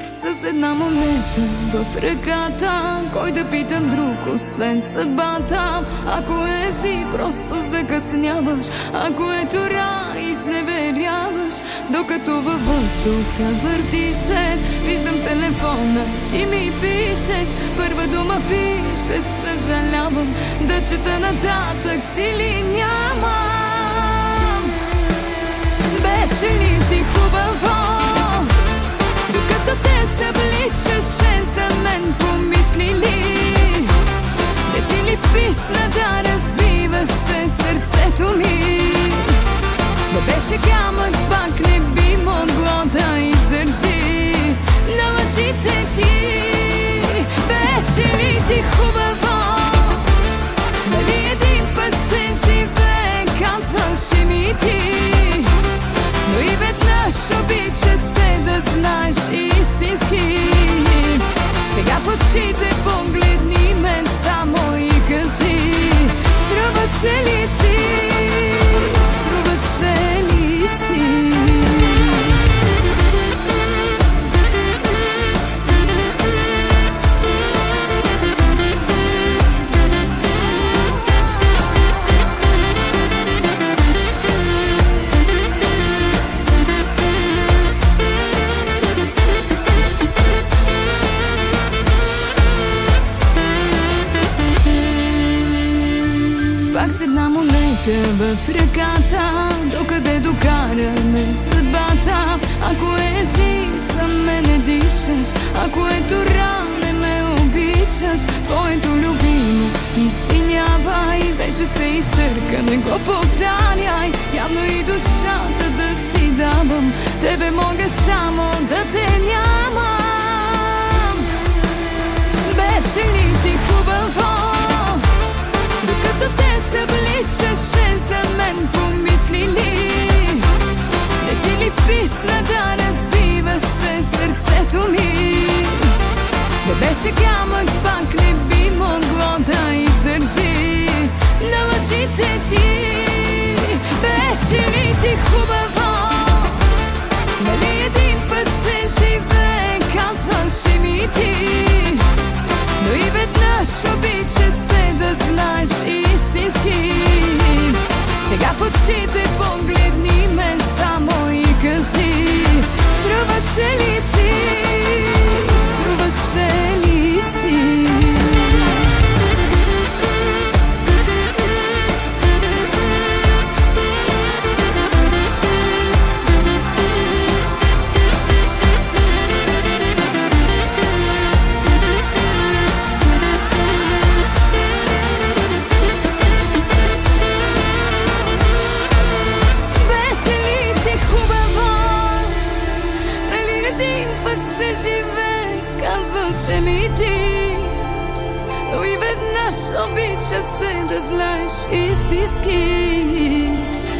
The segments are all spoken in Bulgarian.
С една монета в ръката, кой да питам друг, освен съдбата. Ако е си, просто закъсняваш. Ако е тура, изневеряваш. Докато във въздуха върти се, виждам телефона, ти ми пишеш. Първа дума пише, съжалявам. Да чета нататък, сили нямам. Беше ли ти хубаво, докато те събличаше за мен, помисли ли? Не ти ли писна да разбиваш се сърцето ми? Не беше камък, пак не би могло да издържи на лъжите ти. Беше ли ти хубаво? Дали един път се живее, казваше ми ти. Но и веднъж обича се да знаеш истински. Сега в очите погледни ме само и кажи: струваше ли си? Струваше ли си? Пак с една монета в ръката, докъде докараме съдбата. Ако ези за мен не дишаш, ако е тура, не ме обичаш. Твоето любимо, извинявай, вече се изтърка, не го повтаряй. Явно и душата да си давам, тебе мога само да те нямам. Беше ли ти хубаво, докато те събличаше за мен, помисли ли? Не ти ли писна да разбиваш се сърцето ми? Не беше камък, пак не би могло да издържи на лъжите ти. Беше ли ти хубаво? Нали един път се живее, казваше ми ти. Но и веднъж обича се да знаеш истински. Сега в очите погледни ме само и кажи: струваше ли си? Струваше ли си? Живее, казваше ми ти. Но и веднъж обича се да знаеш истински.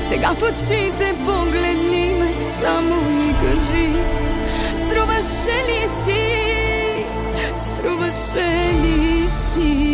Сега в очите погледни ме само и кажи: струваше ли си? Струваше ли си?